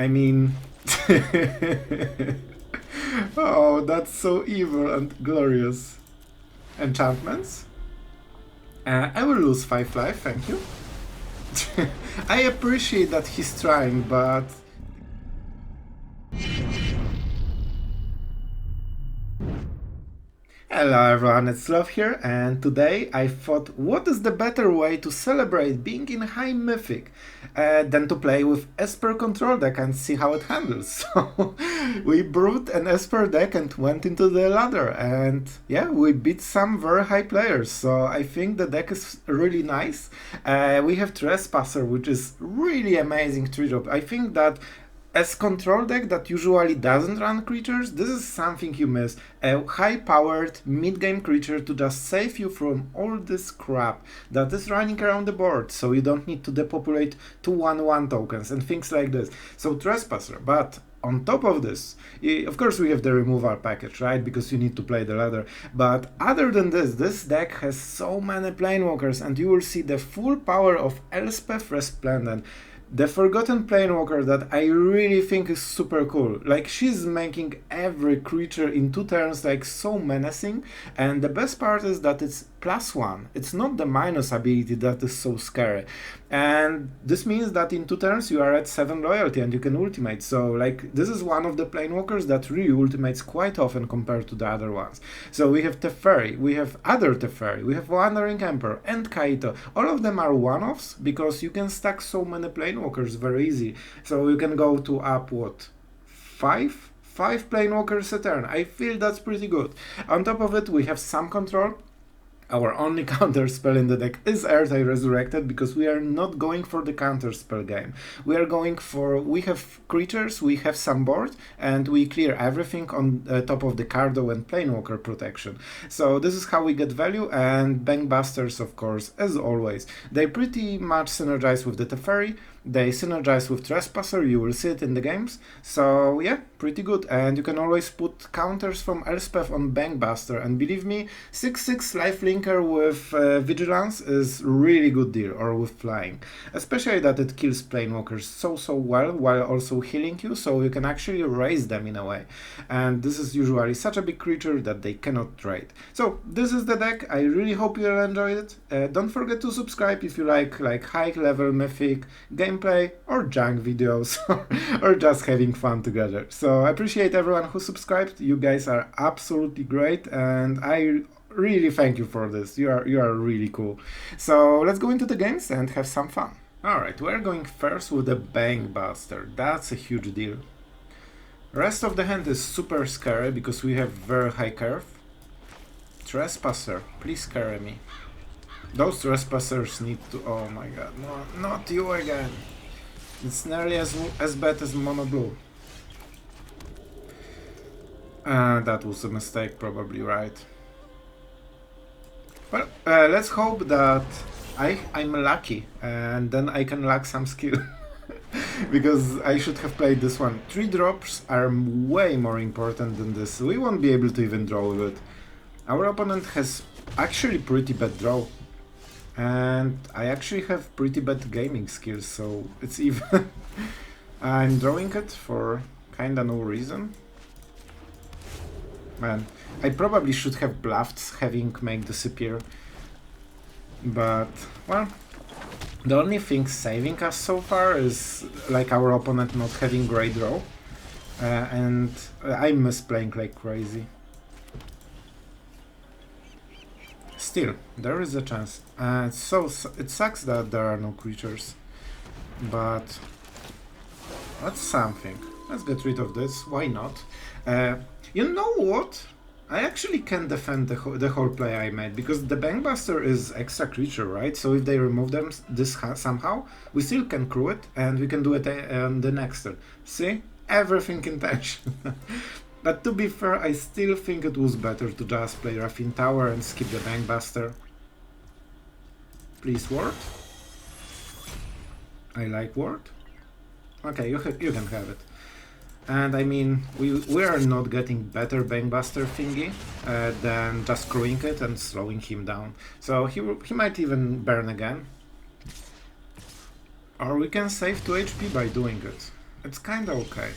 I mean... Oh, that's so evil and glorious. Enchantments? I will lose 5 life, thank you. I appreciate that he's trying, but... Hello everyone, it's Sloth here, and today I thought what is the better way to celebrate being in high Mythic than to play with Esper control deck and see how it handles. So we brewed an Esper deck and went into the ladder, and yeah, we beat some very high players, so I think the deck is really nice. We have Trespasser, which is really amazing 3-drop. I think that as control deck that usually doesn't run creatures, this is something you miss. A high-powered mid-game creature to just save you from all this crap that is running around the board, so you don't need to depopulate 2 1/1 tokens and things like this. So Trespasser, but on top of this, of course we have the removal package, right, because you need to play the ladder, but other than this, this deck has so many Planewalkers, and you will see the full power of Elspeth Resplendent, the Forgotten Planewalker that I really think is super cool. Like, she's making every creature in 2 turns like so menacing, and the best part is that it's +1. It's not the minus ability that is so scary. And this means that in 2 turns you are at 7 loyalty and you can ultimate. So like, this is one of the Planewalkers that really ultimates quite often compared to the other ones. So we have Teferi, we have other Teferi, we have Wandering Emperor and Kaito. All of them are one-offs because you can stack so many Planewalkers very easy. So you can go to up, what, 5 Planewalkers a turn. I feel that's pretty good. On top of it, we have some control. Our only counter spell in the deck is Ertai Resurrected, because we are not going for the counter spell game. We are going for, we have creatures, we have some board, and we clear everything on top of the Cardo and Planewalker protection. So this is how we get value, and Bankbusters, of course, as always. They pretty much synergize with the Teferi, they synergize with Trespasser, you will see it in the games. So yeah, pretty good, and you can always put counters from Elspeth on Bankbuster, and believe me, 6/6 lifelinker with Vigilance is really good deal, or with Flying. Especially that it kills Planewalkers so well, while also healing you, so you can actually raise them in a way. And this is usually such a big creature that they cannot trade. So this is the deck, I really hope you enjoyed it. Don't forget to subscribe if you like high level Mythic gameplay or junk videos or just having fun together. So I appreciate everyone who subscribed. You guys are absolutely great, and I really thank you for this. You are really cool. So let's go into the games and have some fun. Alright, we're going first with the Bankbuster. That's a huge deal. Rest of the hand is super scary because we have very high curve. Trespasser, please carry me. Those Trespassers need to... oh my god, no, not you again. It's nearly as bad as Mono Blue. That was a mistake, probably, right? Well, let's hope that I'm lucky, and then I can lack some skill. Because I should have played this one. 3 drops are way more important than this. We won't be able to even draw with it. Our opponent has actually pretty bad draw. And I actually have pretty bad gaming skills, so it's even... I'm drawing it for kinda no reason. Man, I probably should have bluffed having make disappear. But, well, the only thing saving us so far is like our opponent not having great draw. And I miss playing like crazy. Still, there is a chance. It sucks that there are no creatures, but that's something. Let's get rid of this. Why not? You know what? I actually can defend the whole play I made, because the Bankbuster is extra creature, right? So if they remove this somehow, we still can crew it, and we can do it on the next turn. See? Everything intention. But to be fair, I still think it was better to just play Raffine Tower and skip the Bankbuster. Please ward. I like ward. Okay, you can have it. And I mean, we are not getting better Bankbuster thingy than just crewing it and slowing him down. So he might even burn again. Or we can save 2 HP by doing it. It's kinda okay.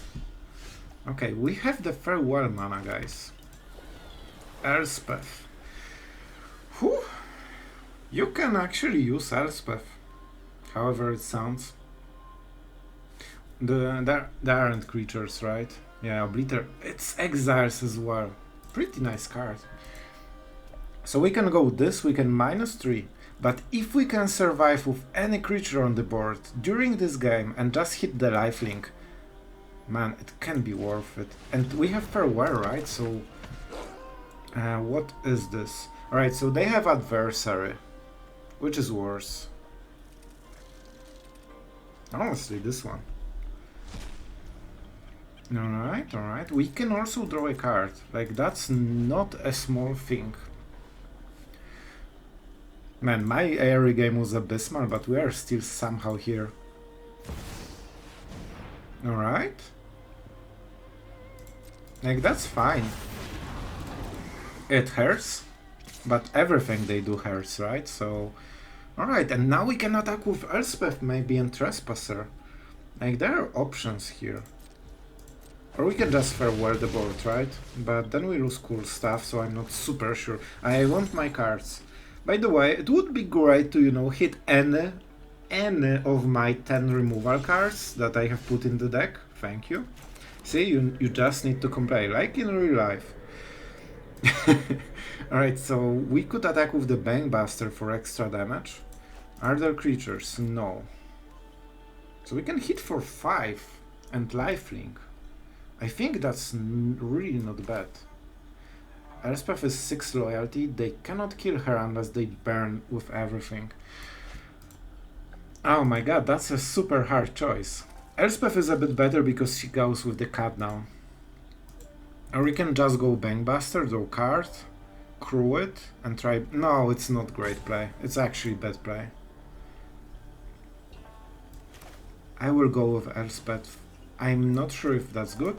Okay, we have the farewell mana, guys. Elspeth. Whew. You can actually use Elspeth, however it sounds. There aren't creatures, right? Yeah, Obliter. It's exiles as well. Pretty nice card. So we can go with this, we can -3. But if we can survive with any creature on the board during this game and just hit the lifelink, man, it can be worth it. And we have farewell, right? So what is this? Alright, so they have adversary, which is worse. Honestly, this one. Alright. We can also draw a card. Like, that's not a small thing. Man, my early game was abysmal, but we are still somehow here. Alright. Like, that's fine. It hurts, but everything they do hurts, right? So, alright, and now we can attack with Elspeth maybe and Trespasser. Like, there are options here. Or we can just farewell the board, right? But then we lose cool stuff, so I'm not super sure. I want my cards. By the way, it would be great to, you know, hit any of my 10 removal cards that I have put in the deck. Thank you. See, you just need to compare, like in real life. Alright, so we could attack with the Bankbuster for extra damage. Are there creatures? No. So we can hit for 5 and lifelink. I think that's really not bad. Elspeth is 6 loyalty, they cannot kill her unless they burn with everything. Oh my god, that's a super hard choice. Elspeth is a bit better because she goes with the cut down. Or we can just go Bankbuster, draw card, crew it, and try... No, it's not great play. It's actually bad play. I will go with Elspeth. I'm not sure if that's good.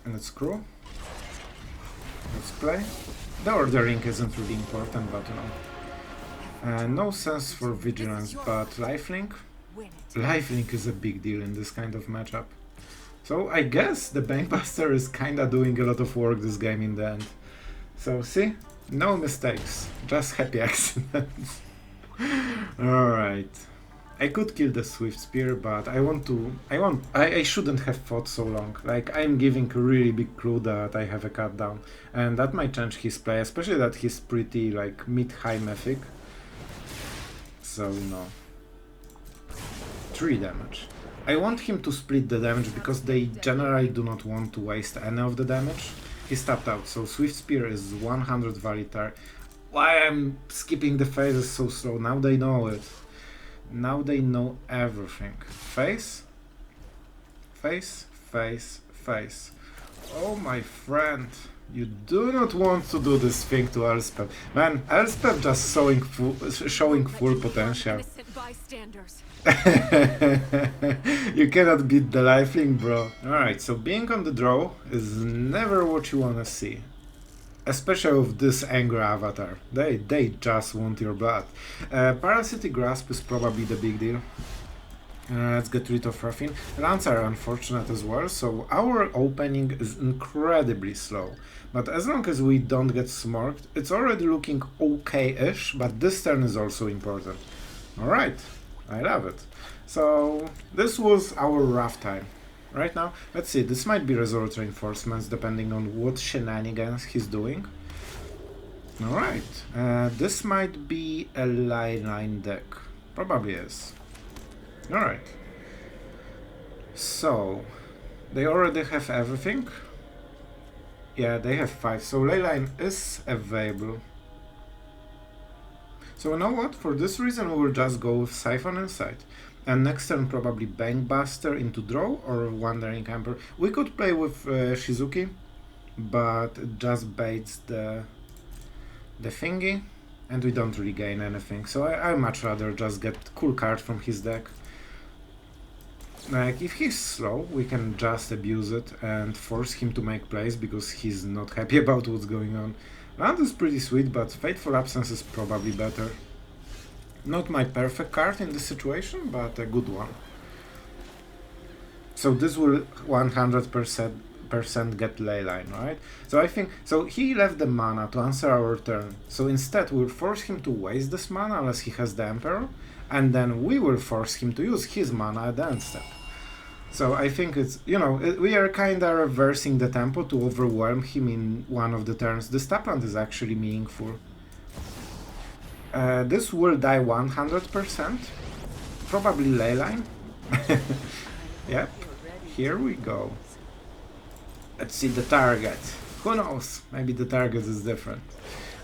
And let's crew. Let's play. The ordering isn't really important, but you know. No sense for vigilance, but lifelink? Lifelink is a big deal in this kind of matchup. So I guess the Bankbuster is kinda doing a lot of work this game in the end. So see? No mistakes. Just happy accidents. Alright. I could kill the Swift Spear, but I shouldn't have fought so long. Like, I'm giving a really big clue that I have a cut down. And that might change his play, especially that he's pretty, like, mid-high Mythic. So, no. 3 damage. I want him to split the damage because they generally do not want to waste any of the damage. He's tapped out, so Swift Spear is 100 Valitar. Why I'm skipping the phases so slow? Now they know it. Now they know everything. Face? Face, face, face. Oh my friend, you do not want to do this thing to Elspeth. Man, Elspeth just showing full potential. You cannot beat the lifelink, bro. Alright, so being on the draw is never what you wanna see. Especially with this angry avatar. They just want your blood. Parasitic Grasp is probably the big deal. Let's get rid of Raffin. Lands are unfortunate as well, so our opening is incredibly slow. But as long as we don't get smoked, it's already looking okay-ish, but this turn is also important. Alright, I love it. So this was our rough time. Right now, let's see, this might be Resolute Reinforcements depending on what shenanigans he's doing. Alright, this might be a line deck. Probably is. Alright. So, they already have everything. Yeah, they have 5, so Leyline is available. So you know what, for this reason we will just go with Siphon Insight. And next turn probably Bankbuster into draw or Wandering Emperor. We could play with Shizuki, but it just baits the thingy, and we don't really gain anything. So I much rather just get cool card from his deck. Like, if he's slow, we can just abuse it and force him to make plays because he's not happy about what's going on. Land is pretty sweet, but Fateful Absence is probably better. Not my perfect card in this situation, but a good one. So this will 100% get leyline, right? So I think, so he left the mana to answer our turn. So instead we'll force him to waste this mana unless he has the Emperor, and then we will force him to use his mana at the end step. So I think it's, you know, we are kinda reversing the tempo to overwhelm him in one of the turns. This tapland is actually meaningful. This will die 100%. Probably leyline. Yep, here we go. Let's see the target. Who knows? Maybe the target is different.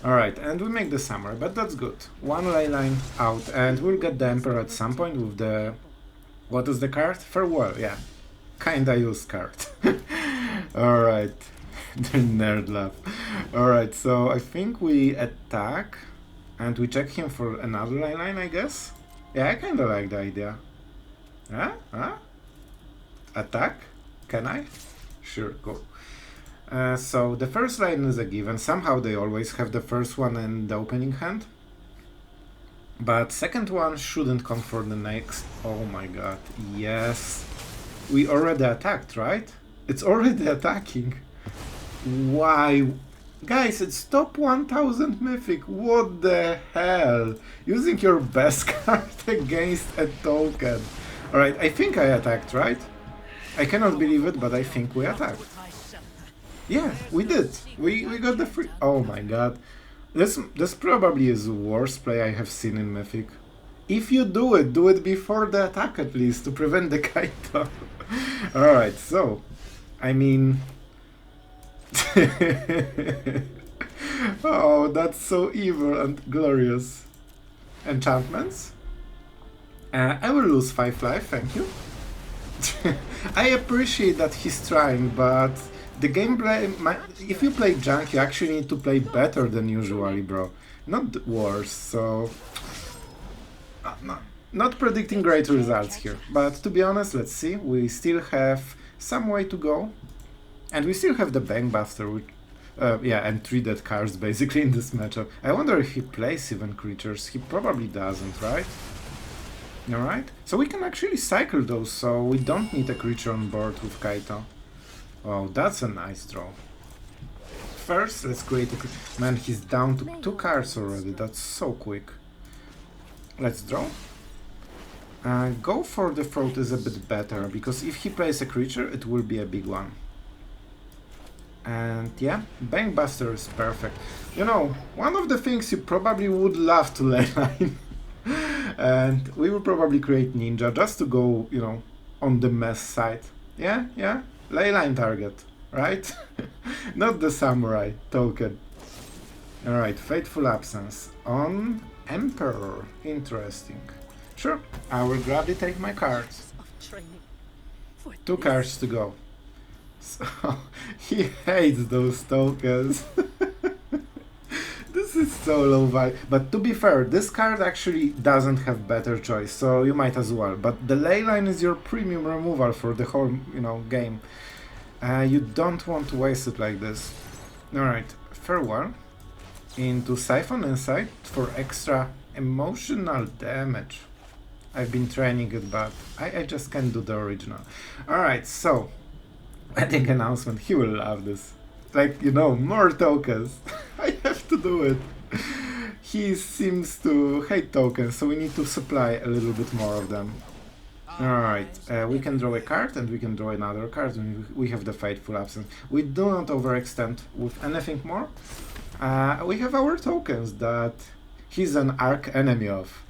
Alright, and we make the Samurai, but that's good. One leyline out, and we'll get the Emperor at some point with the... What is the card? Farewell, yeah. Kinda used card. Alright. The nerd laugh. Alright, so I think we attack, and we check him for another leyline, I guess? Yeah, I kinda like the idea. Huh? Huh? Attack? Can I? Sure, go. So the first line is a given. Somehow they always have the first one in the opening hand. But second one shouldn't come for the next. Oh my god, yes. We already attacked, right? It's already attacking. Why? Guys, it's top 1000 Mythic. What the hell? Using your best card against a token. Alright, I think I attacked, right? I cannot believe it, but I think we attacked. Yeah, we did. We got the free... Oh my god. This probably is the worst play I have seen in Mythic. If you do it before the attack at least, to prevent the Kaito. Alright, so... I mean... Oh, that's so evil and glorious. Enchantments? I will lose 5 life, thank you. I appreciate that he's trying, but the gameplay, if you play junk, you actually need to play better than usually, bro. Not worse, so... Not predicting great results here. But to be honest, let's see, we still have some way to go. And we still have the Bankbuster, which... yeah, and 3 dead cards basically in this matchup. I wonder if he plays even creatures. He probably doesn't, right? Alright, so we can actually cycle those, so we don't need a creature on board with Kaito. Oh, that's a nice draw. First, let's create a... Man, he's down to 2 cards already, that's so quick. Let's draw. Go for the Throat is a bit better, because if he plays a creature, it will be a big one. And yeah, Bankbuster is perfect. You know, one of the things you probably would love to leyline. And we will probably create Ninja just to go, you know, on the mess side. Yeah, yeah, leyline target, right? Not the Samurai token. Alright, Fateful Absence on Emperor. Interesting. Sure, I will gladly take my cards. 2 cards to go. So, he hates those tokens. This is so low value. But to be fair, this card actually doesn't have better choice, so you might as well. But the leyline is your premium removal for the whole, you know, game. You don't want to waste it like this. Alright, Farewell. Into Siphon Insight for extra emotional damage. I've been training it, but I just can't do the original. Alright, so... wedding announcement, he will love this. Like, you know, more tokens. I have to do it. He seems to hate tokens, so we need to supply a little bit more of them. Alright, we can draw a card and we can draw another card, and we have the Fateful Absence. We do not overextend with anything more. We have our tokens that he's an arch enemy of.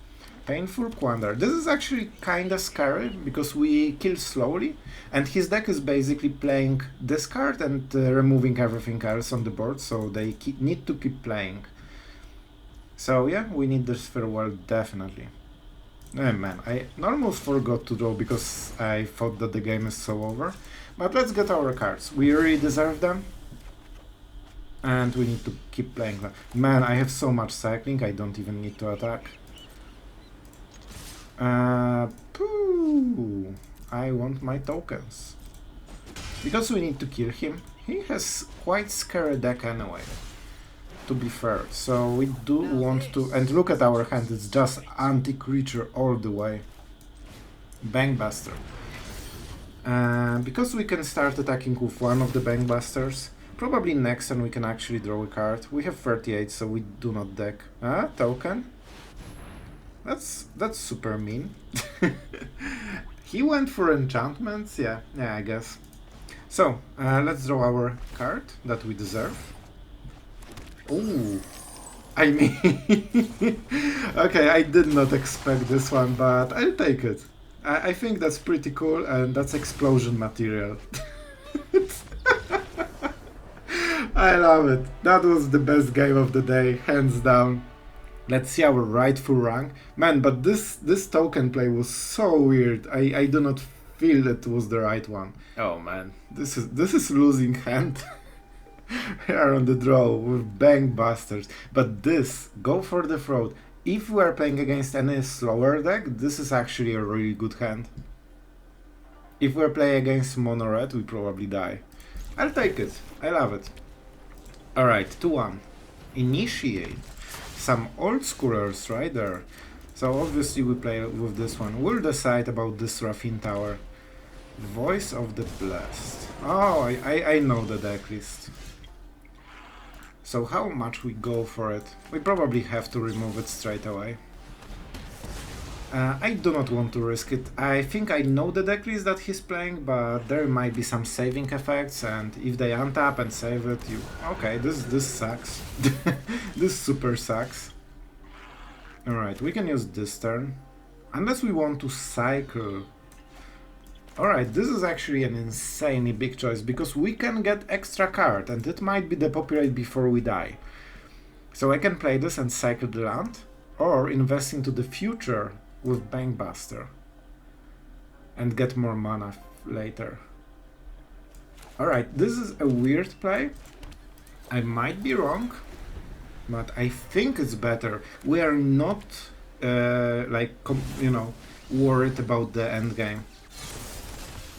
Painful Quandar. This is actually kinda scary because we kill slowly, and his deck is basically playing this card and removing everything else on the board, so they need to keep playing. So yeah, we need this Farewell definitely. Oh man, I almost forgot to draw because I thought that the game is so over. But let's get our cards. We really deserve them. And we need to keep playing them. Man, I have so much cycling, I don't even need to attack. Pooh. I want my tokens. Because we need to kill him. He has quite scary deck anyway, to be fair. So we do want to... And look at our hand, it's just anti-creature all the way. Bankbuster. Because we can start attacking with one of the Bankbusters. Probably next turn we can actually draw a card. We have 38, so we do not deck. Token? That's super mean. He went for enchantments? Yeah, I guess. So, let's draw our card that we deserve. Ooh. I mean... okay, I did not expect this one, but I'll take it. I think that's pretty cool, and that's explosion material. I love it. That was the best game of the day, hands down. Let's see our rightful rank. Man, but this token play was so weird. I do not feel it was the right one. Oh man, this is losing hand. We are on the draw with Bankbusters. But this, go for the throat. If we are playing against any slower deck, this is actually a really good hand. If we are playing against mono red, we probably die. I'll take it. I love it. Alright, 2-1. Initiate. Some old schoolers right there. So obviously we play with this one. We'll decide about this Raffin Tower. Voice of the Blessed. Oh, I know the deck list. So how much we go for it? We probably have to remove it straight away. I do not want to risk it. I think I know the deck list that he's playing, but there might be some saving effects, and if they untap and save it, you... Okay, this sucks. This super sucks. Alright, we can use this turn. Unless we want to cycle. Alright, this is actually an insanely big choice, because we can get extra card, and it might be Depopulate before we die. So I can play this and cycle the land, or invest into the future with Bankbuster and get more mana later. Alright, this is a weird play. I might be wrong, but I think it's better. We are not, worried about the endgame.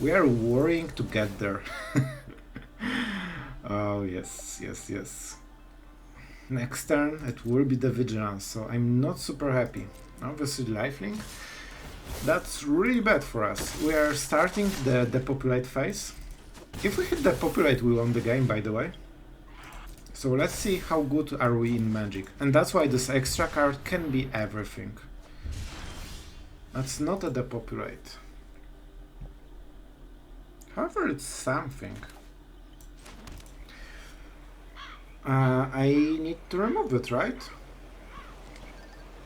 We are worrying to get there. Oh, yes. Next turn, it will be the Vigilance, so I'm not super happy. Obviously, Lifelink. That's really bad for us. We are starting the Depopulate phase. If we hit Depopulate, we won the game, by the way. So let's see how good are we in Magic. And that's why this extra card can be everything. That's not a Depopulate. However, it's something. I need to remove it, right?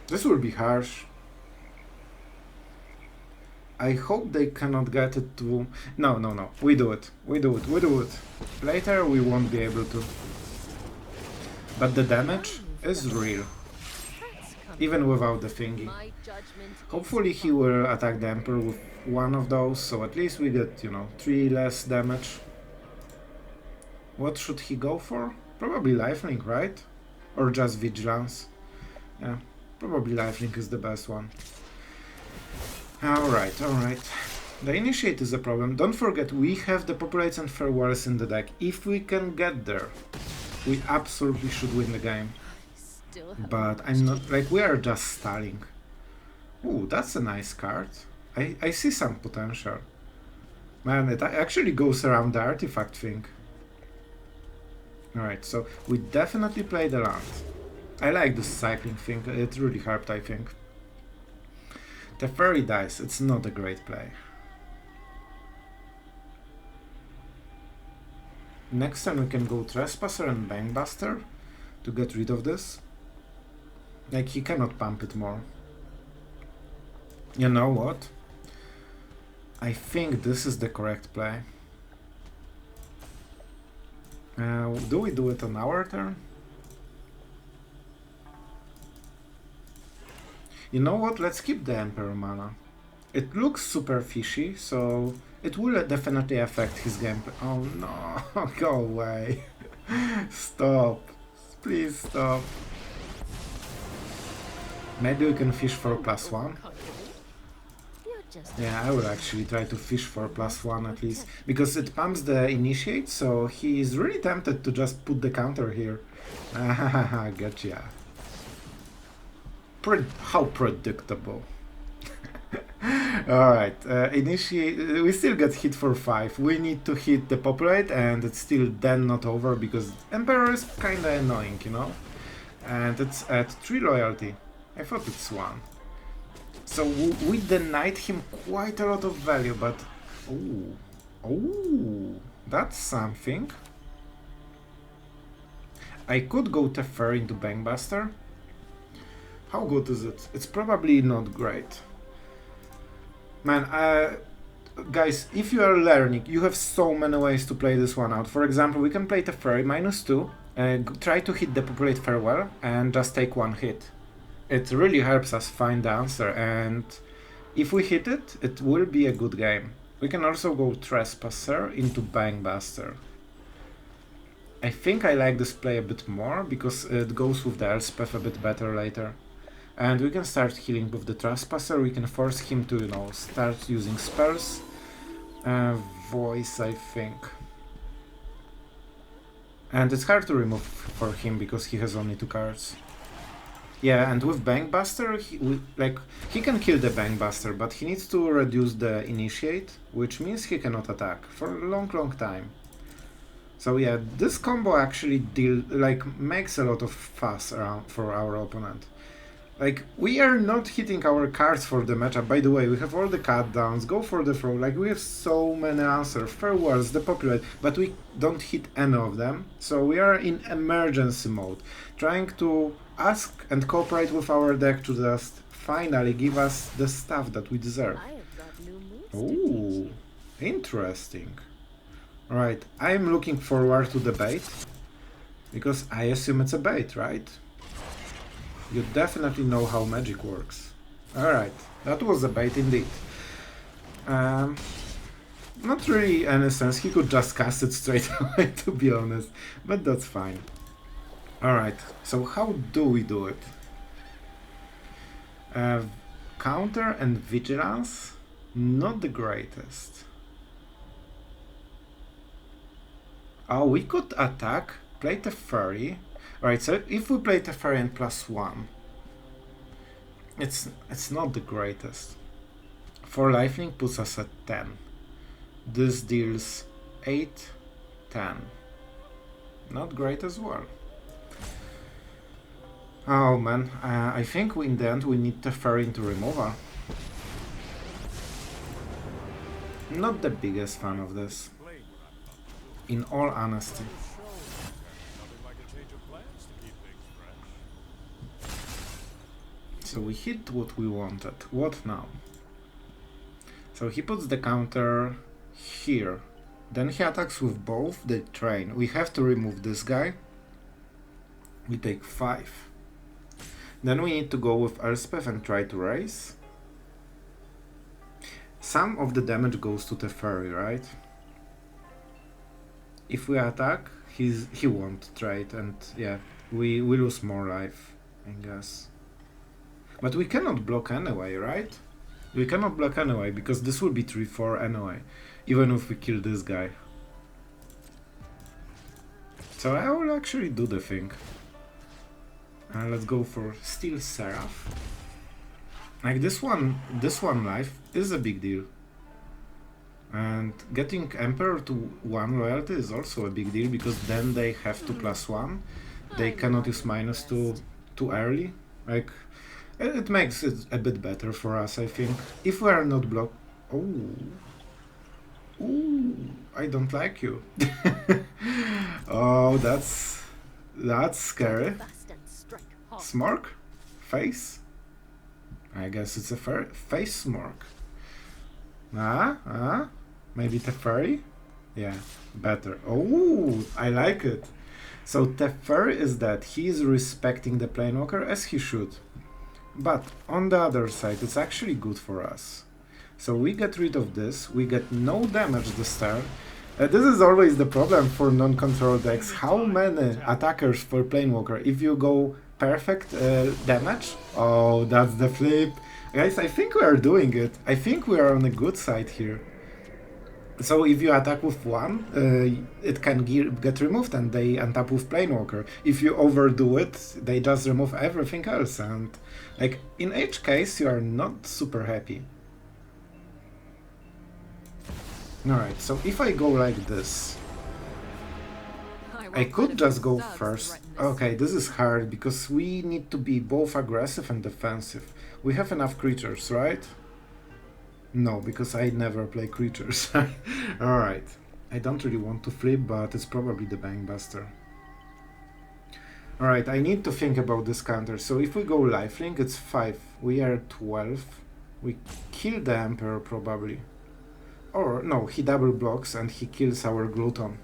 This will be harsh. I hope they cannot get it to... No. We do it. Later we won't be able to. But the damage is real. Even without the thingy. Hopefully he will attack the Emperor with one of those, so at least we get, 3 less damage. What should he go for? Probably Lifelink, right? Or just Vigilance? Yeah, probably Lifelink is the best one. Alright. The Initiate is a problem. Don't forget, we have the Depopulates and Farewells in the deck. If we can get there, we absolutely should win the game. But I'm not... we are just stalling. Ooh, that's a nice card. I see some potential. Man, it actually goes around the artifact thing. Alright, so we definitely play the land. I like this cycling thing, it really helped, I think. The Fairy dice, it's not a great play. Next time we can go Trespasser and Bankbuster to get rid of this. He cannot pump it more. You know what? I think this is the correct play. Do we do it on our turn? You know what? Let's keep the Emperor mana. It looks super fishy, so it will definitely affect his gameplay. Oh no, go away. Stop. Please stop. Maybe we can fish for +1. Yeah, I will actually try to fish for +1 at least, because it pumps the Initiate, so he is really tempted to just put the counter here. Gotcha. How predictable. Alright, initiate. We still get hit for 5. We need to hit Depopulate, and it's still then not over because Emperor is kinda annoying, you know? And it's at 3 loyalty. I thought it's 1. So we denied him quite a lot of value, but... Oh, oh, that's something. I could go Teferi into Bankbuster. How good is it? It's probably not great. Man, guys, if you are learning, you have so many ways to play this one out. For example, we can play Teferi -2, try to hit Depopulate Farewell, and just take 1 hit. It really helps us find the answer, and if we hit it, it will be a good game. We can also go Trespasser into Bankbuster. I think I like this play a bit more, because it goes with the Elspeth a bit better later. And we can start healing with the Trespasser, we can force him to, you know, start using spells. Voice, I think. And it's hard to remove for him, because he has only 2 cards. Yeah, and with Bankbuster, he can kill the Bankbuster, but he needs to reduce the Initiate, which means he cannot attack for a long time. So yeah, this combo actually makes a lot of fuss around for our opponent. Like, we are not hitting our cards for the matchup. By the way, we have all the cut downs, go for the throw, like we have so many answers, farewells, Depopulate, but we don't hit any of them. So we are in emergency mode, trying to ask and cooperate with our deck to just finally give us the stuff that we deserve. Oh, interesting. Alright, I'm looking forward to the bait, because I assume it's a bait, right? You definitely know how magic works. Alright, that was a bait indeed. Not really any sense, he could just cast it straight away, to be honest, but that's fine. Alright, so how do we do it? Counter and Vigilance? Not the greatest. Oh, we could attack, play Teferi. Alright, so if we play Teferi and +1, it's not the greatest. 4 lifelink puts us at 10. This deals 8, 10. Not great as well. Oh man, I think in the end we need Teferi into removal. Not the biggest fan of this, in all honesty. So we hit what we wanted. What now? So he puts the counter here. Then he attacks with both the train. We have to remove this guy. We take 5. Then we need to go with Elspeth and try to raise. Some of the damage goes to Teferi, right? If we attack, he won't trade, and yeah, we lose more life, I guess. But we cannot block anyway, right? We cannot block anyway, because this will be 3-4 anyway, even if we kill this guy. So I will actually do the thing. Let's go for Steel Seraph. Like this one life is a big deal. And getting Emperor to 1 loyalty is also a big deal, because then they have to +1. They cannot use -2 too early. Like, it makes it a bit better for us, I think. If we are not blocked... Oh. Ooh, I don't like you. Oh, that's scary. Smork? Face? I guess it's a face Smork. Maybe Teferi? Yeah, better. Oh, I like it. So Teferi is that he is respecting the Planeswalker as he should. But on the other side, it's actually good for us. So we get rid of this, we get no damage this turn. This is always the problem for non-control decks. How many attackers for Planeswalker? If you go perfect damage, oh, that's the flip. Guys, I think we are doing it. I think we are on a good side here. So if you attack with 1, it can get removed and they untap with Planeswalker. If you overdo it, they just remove everything else, and like in each case you are not super happy. Alright, so if I go like this, I could just go first. Okay, this is hard because we need to be both aggressive and defensive. We have enough creatures, right? No, because I never play creatures. Alright, I don't really want to flip, but it's probably the Bankbuster. Alright, I need to think about this counter. So if we go lifelink, it's 5. We are 12. We kill the Emperor probably. Or no, he double blocks and he kills our Glutton.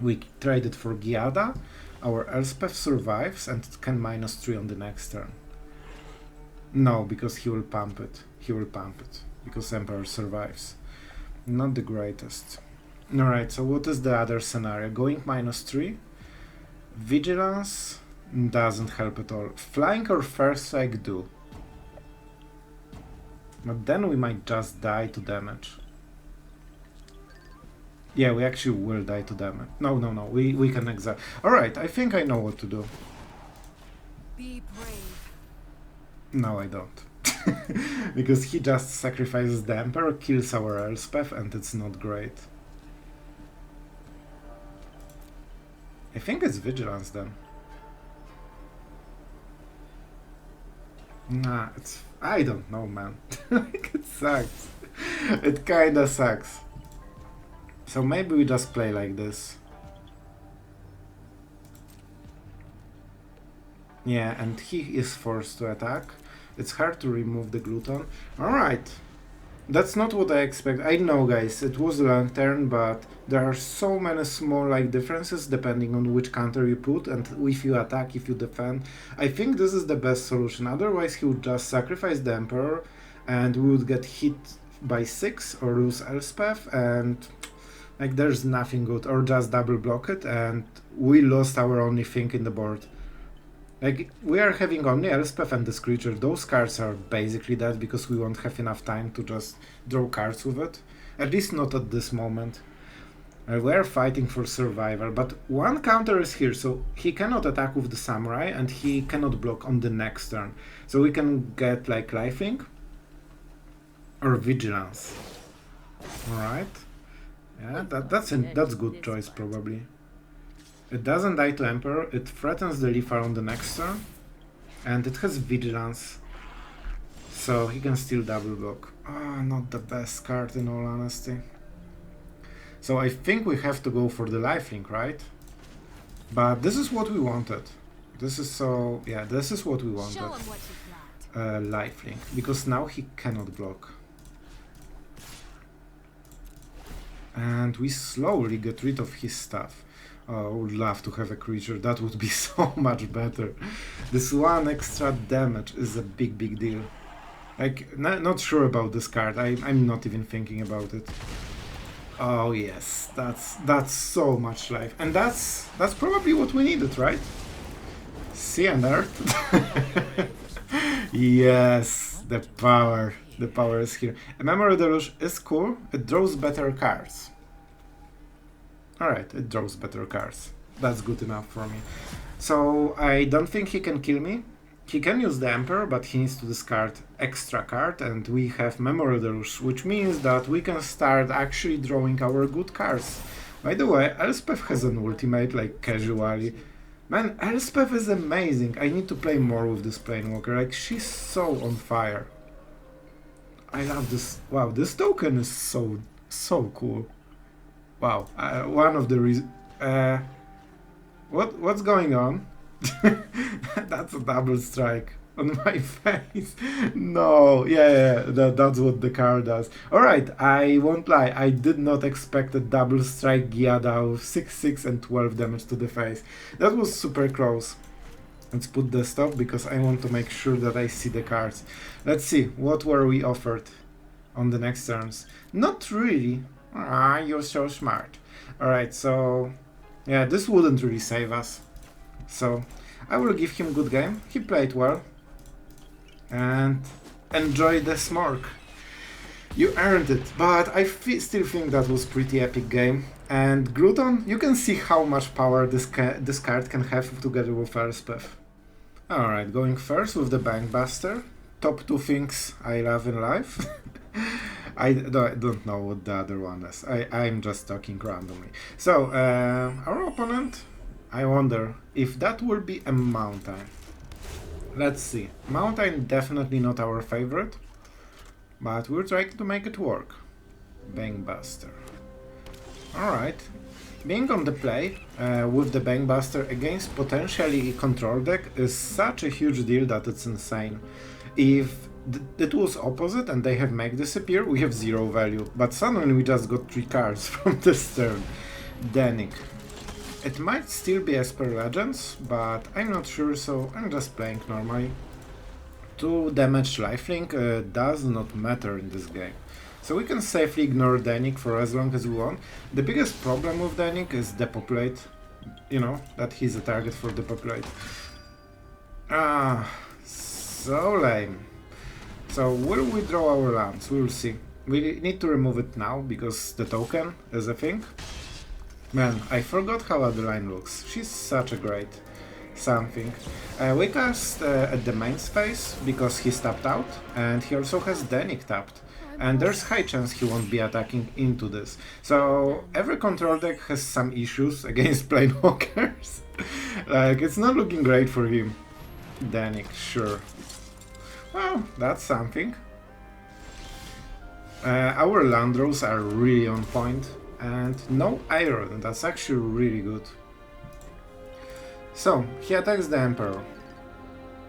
We trade it for Giada. Our Elspeth survives and it can -3 on the next turn. No, because he will pump it. He will pump it. Because Emperor survives. Not the greatest. Alright, so what is the other scenario? Going -3? Vigilance doesn't help at all. Flying or First Strike do. But then we might just die to damage. Yeah, we actually will die to damage. No, we can exile. Alright, I think I know what to do. Be brave. No, I don't. Because he just sacrifices the Emperor, kills our Elspeth, and it's not great. I think it's Vigilance then. Nah, it's... I don't know, man. It sucks. It kinda sucks. So maybe we just play like this. Yeah, and he is forced to attack. It's hard to remove the Glutton. Alright. That's not what I expect. I know, guys, it was a long turn, but there are so many small differences depending on which counter you put and if you attack, if you defend. I think this is the best solution. Otherwise, he would just sacrifice the Emperor and we would get hit by 6 or lose Elspeth and there's nothing good, or just double block it and we lost our only thing in the board. We are having only Elspeth and this creature. Those cards are basically dead because we won't have enough time to just draw cards with it. At least not at this moment. We are fighting for survival, but one counter is here, so he cannot attack with the Samurai and he cannot block on the next turn. So we can get lifelink or Vigilance. Alright. Yeah, that's good choice probably. It doesn't die to Emperor, it threatens the Lethal on the next turn, and it has Vigilance, so he can still double block. Ah, not the best card in all honesty. So I think we have to go for the lifelink, right? But this is what we wanted. This is what we wanted. Lifelink, because now he cannot block. And we slowly get rid of his stuff. Oh, I would love to have a creature, that would be so much better. This one extra damage is a big deal. Not sure about this card, I'm not even thinking about it. Oh yes, that's so much life. And that's probably what we needed, right? Sea and Earth. Yes, the power is here. A Memory Deluge is cool, it draws better cards. Alright, it draws better cards. That's good enough for me. So I don't think he can kill me. He can use the Emperor, but he needs to discard extra card, and we have Memory Deluge, which means that we can start actually drawing our good cards. By the way, Elspeth has an ultimate, casually. Man, Elspeth is amazing. I need to play more with this Planeswalker. She's so on fire. I love this. Wow, this token is so cool. Wow, one of the reasons... what's going on? That's a double strike on my face. No, yeah, that's what the card does. Alright, I won't lie, I did not expect a double strike Giada with 6/6 and 12 damage to the face. That was super close. Let's put the stop because I want to make sure that I see the cards. Let's see, what were we offered on the next turns? Not really. Ah, you're so smart. Alright, so... yeah, this wouldn't really save us. So, I will give him good game. He played well. And enjoy the smirk. You earned it, but I still think that was pretty epic game. And Glutton, you can see how much power this card can have together with Elspeth. Alright, going first with the Bankbuster. Top 2 things I love in life. I don't know what the other one is. I'm just talking randomly. So, our opponent, I wonder if that will be a mountain. Let's see. Mountain definitely not our favorite, but we're trying to make it work. Bankbuster. Alright. Being on the play with the Bankbuster against potentially control deck is such a huge deal that it's insane. If it was opposite and they have Make Disappear, we have 0 value, but suddenly we just got 3 cards from this turn. Danik. It might still be Esper Legends, but I'm not sure, so I'm just playing normally. 2 damage lifelink does not matter in this game. So we can safely ignore Danik for as long as we want. The biggest problem with Danik is Depopulate. You know, that he's a target for Depopulate. So lame. So will we draw our lands? We'll see. We need to remove it now, because the token is a thing. Man, I forgot how Adeline looks. She's such a great something. We cast at the main space because he's tapped out, and he also has Danik tapped. And there's high chance he won't be attacking into this. So every control deck has some issues against Planeswalkers. Like, it's not looking great for him. Danik, sure. Well, that's something. Our land draws are really on point. And no iron, that's actually really good. So, he attacks the Emperor.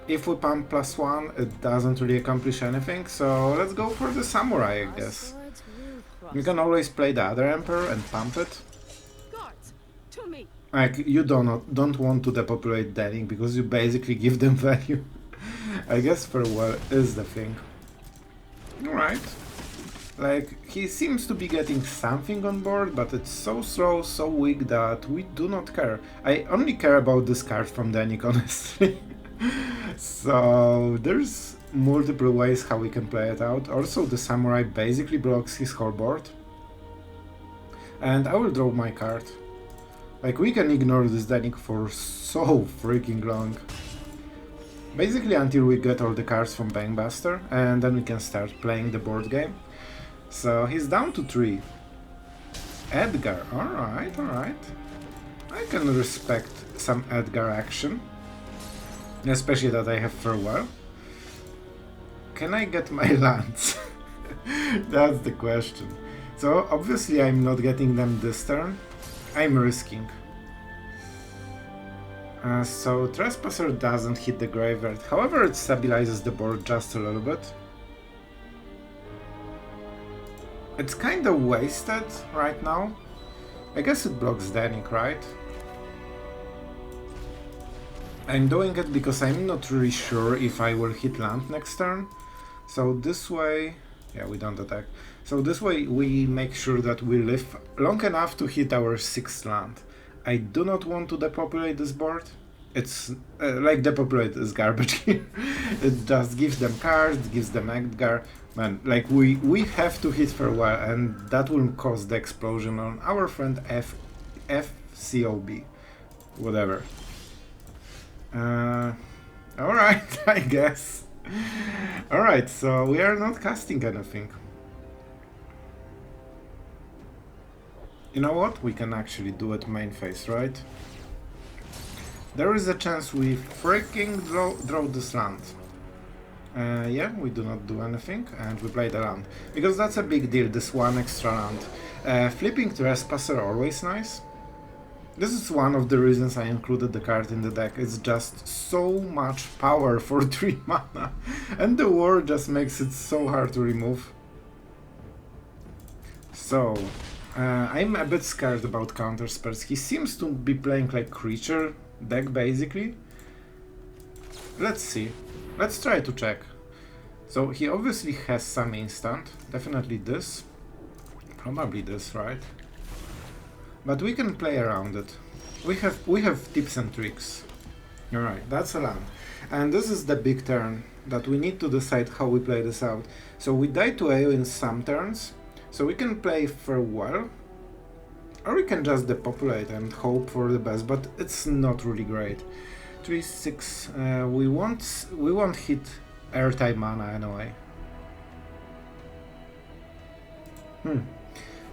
If we pump +1, it doesn't really accomplish anything, so let's go for the Samurai, I guess. You can always play the other Emperor and pump it. Like, you don't want to depopulate Danik because you basically give them value. I guess Farewell is the thing. Alright. Like, he seems to be getting something on board, but it's so slow, so weak that we do not care. I only care about this card from Danik, honestly. So, there's multiple ways how we can play it out. Also, the Samurai basically blocks his whole board. And I will draw my card. Like, we can ignore this Danik for so freaking long. Basically until we get all the cards from Bankbuster, and then we can start playing the board game. So he's down to 3. Edgar, alright, alright. I can respect some Edgar action. Especially that I have Farewell. Can I get my lands? That's the question. So obviously I'm not getting them this turn. I'm risking. So Trespasser doesn't hit the graveyard. However, it stabilizes the board just a little bit. It's kinda wasted right now. I guess it blocks Danik, right? I'm doing it because I'm not really sure if I will hit land next turn. So this way... yeah, we don't attack. So this way we make sure that we live long enough to hit our 6th land. I do not want to depopulate this board. It's like Depopulate is garbage here. It just gives them cards, gives them Edgar. Man, like we have to hit Farewell, and that will cause the explosion on our friend FCOB. Whatever. Alright, I guess. Alright, so we are not casting anything. You know what? We can actually do it main phase, right? There is a chance we freaking draw this land. Yeah, we do not do anything, and we play the land. Because that's a big deal, this one extra land. Flipping Trespasser always nice. This is one of the reasons I included the card in the deck. It's just so much power for 3 mana. And the war just makes it so hard to remove. So, I'm a bit scared about counter spells. He seems to be playing like creature deck basically. Let's see. Let's try to check. So he obviously has some instant. Definitely this. Probably this, right? But we can play around it. We have tips and tricks. Alright, that's a land. And this is the big turn that we need to decide how we play this out. So we die to AO in some turns. So we can play Farewell. Or we can just depopulate and hope for the best, but it's not really great. 3-6. We won't hit Ertai mana anyway.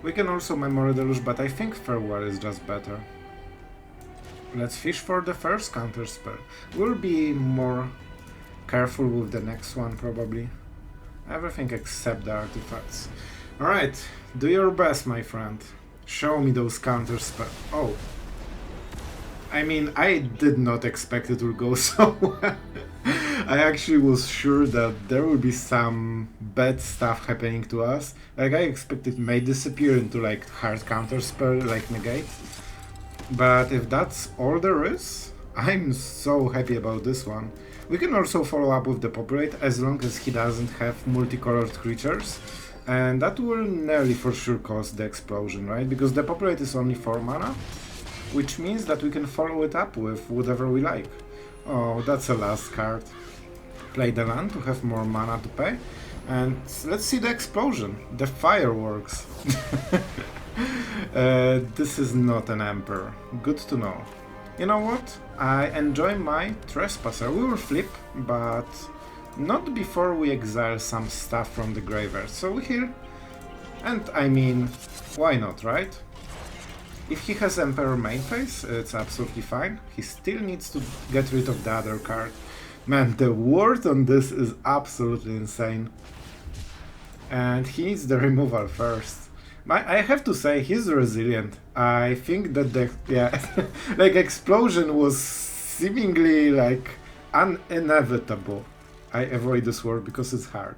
We can also Memory Deluge, but I think Farewell is just better. Let's fish for the first counter spell. We'll be more careful with the next one, probably. Everything except the artifacts. Alright, do your best, my friend. Show me those counter spells. Oh. I mean, I did not expect it to go so well. I actually was sure that there will be some bad stuff happening to us. Like, I expected may disappear into like hard counter spell, like negate. But if that's all there is, I'm so happy about this one. We can also follow up with Depopulate as long as he doesn't have multicolored creatures. And that will nearly for sure cause the explosion, right? Because Depopulate is only 4 mana, which means that we can follow it up with whatever we like. Oh, that's a last card. Play the land to have more mana to pay. And let's see the explosion, the fireworks. This is not an Emperor. Good to know. You know what? I enjoy my Trespasser. We will flip, but not before we exile some stuff from the graveyard. So we here. And I mean, why not, right? If he has Emperor main phase, it's absolutely fine. He still needs to get rid of the other card. Man, the word on this is absolutely insane. And he needs the removal first. I have to say, he's resilient. I think that the like explosion was seemingly like inevitable. I avoid this word because it's hard.